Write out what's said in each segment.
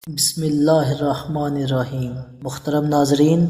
بسم اللہ الرحمن الرحیم۔ محترم ناظرین،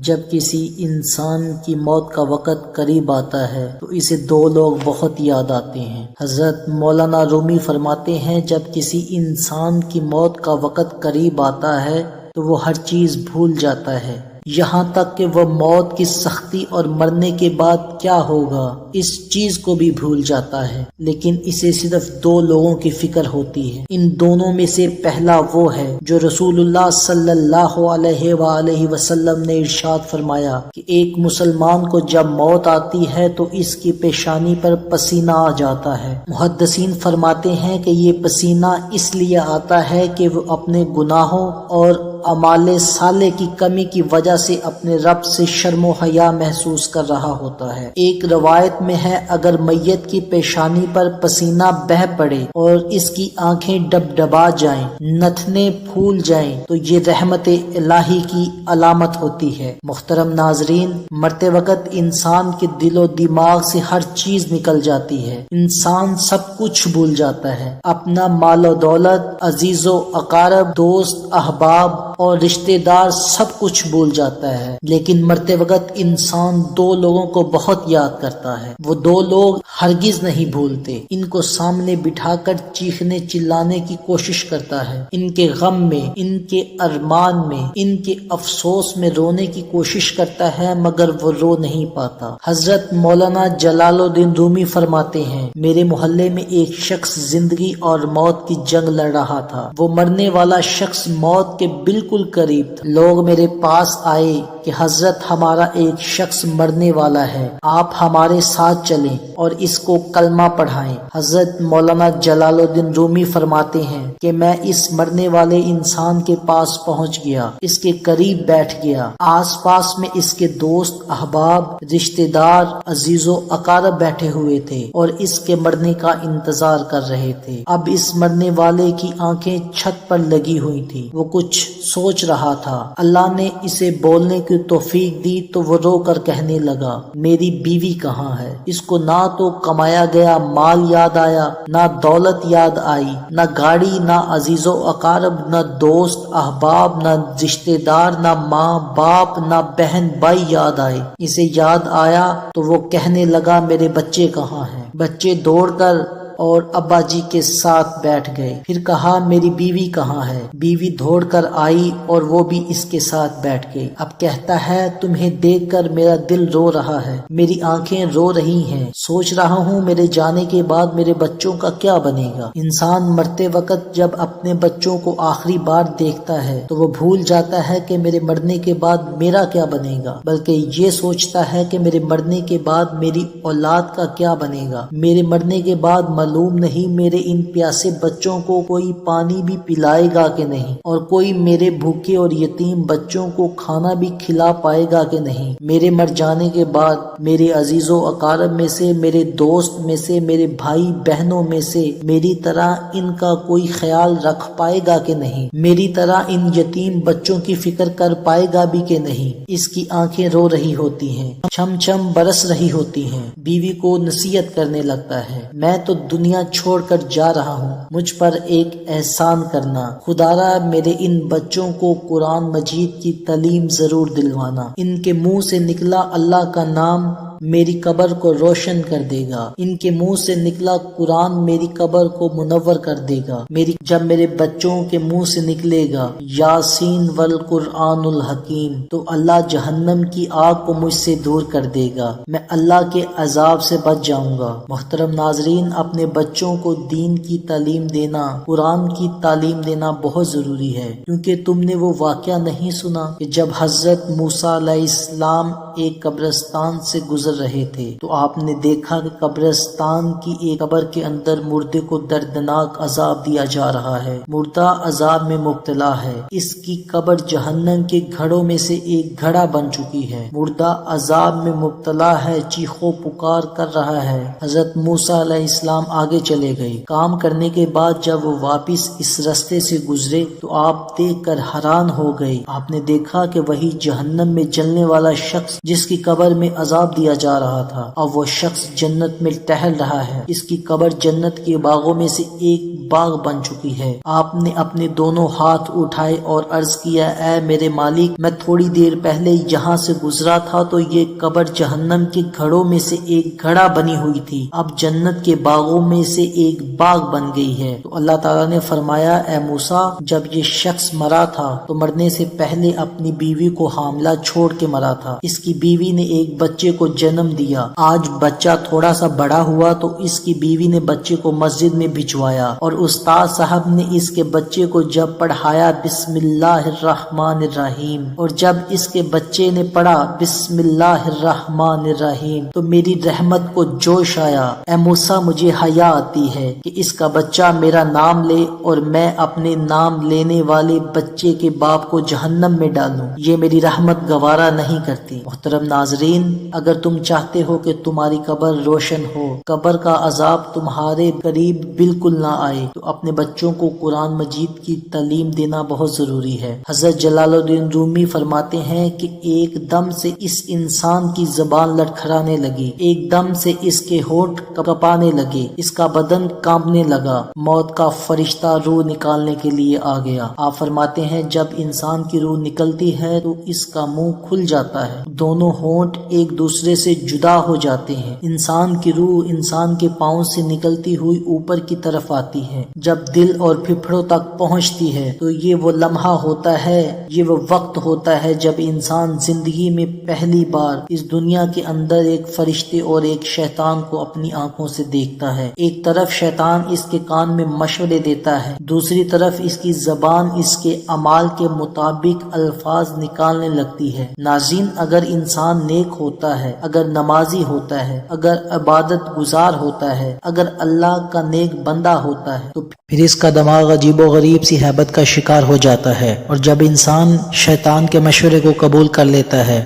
جب کسی انسان کی موت کا وقت قریب آتا ہے تو اسے دو لوگ بہت یاد آتے ہیں۔ حضرت مولانا رومی فرماتے ہیں، جب کسی انسان کی موت کا وقت قریب آتا ہے تو وہ ہر چیز بھول جاتا ہے، یہاں تک کہ وہ موت کی سختی اور مرنے کے بعد کیا ہوگا اس چیز کو بھی بھول جاتا ہے، لیکن اسے صرف دو لوگوں کی فکر ہوتی ہے۔ ان دونوں میں سے پہلا وہ ہے جو رسول اللہ صلی اللہ علیہ وآلہ وسلم نے ارشاد فرمایا کہ ایک مسلمان کو جب موت آتی ہے تو اس کی پیشانی پر پسینہ آ جاتا ہے۔ محدثین فرماتے ہیں کہ یہ پسینہ اس لیے آتا ہے کہ وہ اپنے گناہوں اور اعمال صالح کی کمی کی وجہ سے اپنے رب سے شرم و حیا محسوس کر رہا ہوتا ہے۔ ایک روایت میں ہے، اگر میت کی پیشانی پر پسینہ بہہ پڑے اور اس کی آنکھیں ڈبڈبا جائیں، نتنے پھول جائیں تو یہ رحمت الہی کی علامت ہوتی ہے۔ محترم ناظرین، مرتے وقت انسان کے دل و دماغ سے ہر چیز نکل جاتی ہے، انسان سب کچھ بھول جاتا ہے، اپنا مال و دولت، عزیز و اقارب، دوست، احباب اور رشتہ دار سب کچھ بھول جاتا ہے، لیکن مرتے وقت انسان دو لوگوں کو بہت یاد کرتا ہے۔ وہ دو لوگ ہرگز نہیں بھولتے، ان کو سامنے بٹھا کر چیخنے چلانے کی کوشش کرتا ہے، ان کے غم میں، ان کے ارمان میں، ان کے افسوس میں رونے کی کوشش کرتا ہے، مگر وہ رو نہیں پاتا۔ حضرت مولانا جلال الدین رومی فرماتے ہیں، میرے محلے میں ایک شخص زندگی اور موت کی جنگ لڑ رہا تھا۔ وہ مرنے والا شخص موت کے بالکل قریب تھا۔ لوگ میرے پاس آئے کہ حضرت، ہمارا ایک شخص مرنے والا ہے، آپ ہمارے ساتھ چلیں اور اس کو کلمہ پڑھائیں۔ حضرت مولانا جلال الدین رومی فرماتے ہیں کہ میں اس مرنے والے انسان کے پاس پہنچ گیا، اس کے قریب بیٹھ گیا۔ آس پاس میں اس کے دوست، احباب، رشتہ دار، عزیز و اقارب بیٹھے ہوئے تھے اور اس کے مرنے کا انتظار کر رہے تھے۔ اب اس مرنے والے کی آنکھیں چھت پر لگی ہوئی تھی، وہ کچھ سوچ رہا تھا۔ اللہ نے اسے بولنے کی توفیق دی تو وہ رو کر کہنے لگا، میری بیوی کہاں ہے؟ اس کو نہ تو کمایا گیا مال یاد آیا، نہ دولت یاد آئی، نہ گاڑی، نہ عزیز و اقارب، نہ دوست احباب، نہ رشتہ دار، نہ ماں باپ، نہ بہن بھائی یاد آئے۔ اسے یاد آیا تو وہ کہنے لگا، میرے بچے کہاں ہیں؟ بچے دوڑ کر اور ابا جی کے ساتھ بیٹھ گئے۔ پھر کہا، میری بیوی کہاں ہے؟ بیوی دوڑ کر آئی اور وہ بھی اس کے ساتھ بیٹھ گئی۔ اب کہتا ہے، تمہیں دیکھ کر میرا دل رو رہا ہے، میری آنکھیں رو رہی ہیں، سوچ رہا ہوں میرے جانے کے بعد میرے بچوں کا کیا بنے گا۔ انسان مرتے وقت جب اپنے بچوں کو آخری بار دیکھتا ہے تو وہ بھول جاتا ہے کہ میرے مرنے کے بعد میرا کیا بنے گا، بلکہ یہ سوچتا ہے کہ میرے مرنے کے بعد میری اولاد کا کیا بنے گا۔ میرے مرنے کے بعد معلوم نہیں میرے ان پیاسے بچوں کو کوئی پانی بھی پلائے گا کہ نہیں، اور کوئی میرے بھوکے اور یتیم بچوں کو کھانا بھی کھلا پائے گا کہ نہیں۔ میرے مر جانے کے بعد میرے عزیز و اقارب میں سے، میرے دوست میں سے، میرے بھائی بہنوں میں سے میری طرح ان کا کوئی خیال رکھ پائے گا کہ نہیں، میری طرح ان یتیم بچوں کی فکر کر پائے گا بھی کہ نہیں۔ اس کی آنکھیں رو رہی ہوتی ہیں، چھم چھم برس رہی ہوتی ہیں۔ بیوی کو نصیحت کرنے لگتا ہے، میں تو دنیا چھوڑ کر جا رہا ہوں، مجھ پر ایک احسان کرنا، خدارا میرے ان بچوں کو قرآن مجید کی تعلیم ضرور دلوانا۔ ان کے منہ سے نکلا اللہ کا نام میری قبر کو روشن کر دے گا، ان کے منہ سے نکلا قرآن میری قبر کو منور کر دے گا۔ جب میرے بچوں کے منہ سے نکلے گا یاسین والقرآن الحکیم، تو اللہ جہنم کی آگ کو مجھ سے دور کر دے گا، میں اللہ کے عذاب سے بچ جاؤں گا۔ محترم ناظرین، اپنے بچوں کو دین کی تعلیم دینا، قرآن کی تعلیم دینا بہت ضروری ہے، کیونکہ تم نے وہ واقعہ نہیں سنا کہ جب حضرت موسیٰ علیہ السلام ایک قبرستان سے گزر رہے تھے تو آپ نے دیکھا کہ قبرستان کی ایک قبر کے اندر مردے کو دردناک عذاب دیا جا رہا ہے، مردہ عذاب میں مبتلا ہے، اس کی قبر جہنم کے گھڑوں میں سے ایک گھڑا بن چکی ہے، مردہ عذاب میں مبتلا ہے، چیخو پکار کر رہا ہے۔ حضرت موسیٰ علیہ السلام آگے چلے گئے۔ کام کرنے کے بعد جب وہ واپس اس رستے سے گزرے تو آپ دیکھ کر حیران ہو گئے۔ آپ نے دیکھا کہ وہی جہنم میں جلنے والا شخص جس کی قبر میں عذاب دیا دیا جا رہا تھا۔ اب وہ شخص جنت میں ٹہل رہا ہے، اس کی قبر جنت کے باغوں میں سے ایک باغ بن چکی ہے۔ آپ نے اپنے دونوں ہاتھ اٹھائے اور عرض کیا، اے میرے مالک، میں تھوڑی دیر پہلے یہاں سے گزرا تھا تو یہ قبر جہنم کے گھڑوں میں سے ایک گھڑا بنی ہوئی تھی، اب جنت کے باغوں میں سے ایک باغ بن گئی ہے۔ تو اللہ تعالیٰ نے فرمایا، اے موسیٰ، جب یہ شخص مرا تھا تو مرنے سے پہلے اپنی بیوی کو حاملہ چھوڑ کے مرا تھا۔ اس کی بیوی نے ایک بچے کو جنم دیا۔ آج بچہ تھوڑا سا بڑا ہوا تو اس کی بیوی نے بچے کو مسجد میں بھجوایا اور استاد صاحب نے اس کے بچے کو جب پڑھایا بسم اللہ الرحمن الرحیم، اور جب اس کے بچے نے پڑھا بسم اللہ الرحمن الرحیم تو میری رحمت کو جوش آیا۔ اے موسیٰ، مجھے حیا آتی ہے کہ اس کا بچہ میرا نام لے اور میں اپنے نام لینے والے بچے کے باپ کو جہنم میں ڈالوں، یہ میری رحمت گوارا نہیں کرتی۔ محترم ناظرین، اگر تم چاہتے ہو کہ تمہاری قبر روشن ہو، قبر کا عذاب تمہارے قریب بالکل نہ آئے، تو اپنے بچوں کو قرآن مجید کی تعلیم دینا بہت ضروری ہے۔ حضرت جلال الدین رومی فرماتے ہیں کہ ایک دم سے اس انسان کی زبان لڑکھڑانے لگی، ایک دم سے اس کے ہونٹ کپانے لگے، اس کا بدن کانپنے لگا، موت کا فرشتہ روح نکالنے کے لیے آ گیا۔ آپ فرماتے ہیں جب انسان کی روح نکلتی ہے تو اس کا منہ کھل جاتا ہے، دونوں ہونٹ ایک دوسرے سے جدا ہو جاتے ہیں، انسان کی روح انسان کے پاؤں سے نکلتی ہوئی اوپر کی طرف آتی ہے، جب دل اور پھپھڑوں تک پہنچتی ہے تو یہ وہ لمحہ ہوتا ہے، یہ وہ وقت ہوتا ہے جب انسان زندگی میں پہلی بار اس دنیا کے اندر ایک فرشتے اور ایک شیطان کو اپنی آنکھوں سے دیکھتا ہے۔ ایک طرف شیطان اس کے کان میں مشورے دیتا ہے، دوسری طرف اس کی زبان اس کے اعمال کے مطابق الفاظ نکالنے لگتی ہے۔ ناظرین، اگر انسان نیک ہوتا ہے، اگر نمازی ہوتا ہے، اگر عبادت گزار ہوتا ہے، اگر اللہ کا نیک بندہ ہوتا ہے تو پھر اس کا دماغ عجیب و غریب سی ہیبت کا شکار ہو جاتا ہے، اور جب انسان شیطان کے مشورے کو قبول کر لیتا ہے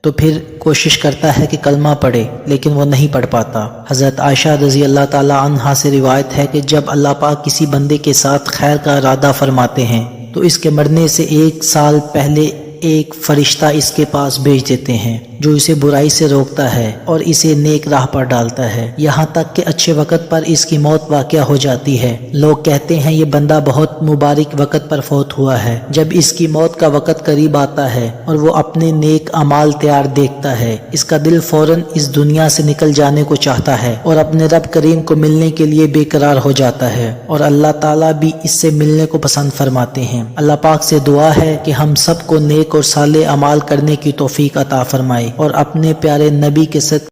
تو پھر کوشش کرتا ہے کہ کلمہ پڑھے، لیکن وہ نہیں پڑھ پاتا۔ حضرت عائشہ رضی اللہ تعالی عنہا سے روایت ہے کہ جب اللہ پاک کسی بندے کے ساتھ خیر کا ارادہ فرماتے ہیں تو اس کے مرنے سے 1 سال پہلے ایک فرشتہ اس کے پاس بھیج دیتے ہیں جو اسے برائی سے روکتا ہے اور اسے نیک راہ پر ڈالتا ہے، یہاں تک کہ اچھے وقت پر اس کی موت واقع ہو جاتی ہے۔ لوگ کہتے ہیں یہ بندہ بہت مبارک وقت پر فوت ہوا ہے۔ جب اس کی موت کا وقت قریب آتا ہے اور وہ اپنے نیک اعمال تیار دیکھتا ہے، اس کا دل فوراً اس دنیا سے نکل جانے کو چاہتا ہے اور اپنے رب کریم کو ملنے کے لیے بے قرار ہو جاتا ہے، اور اللہ تعالیٰ بھی اس سے ملنے کو پسند فرماتے ہیں۔ اللہ پاک سے دعا ہے کہ ہم سب کو نیک اور صالح اعمال کرنے کی توفیق عطا فرمائے اور اپنے پیارے نبی کے صدقے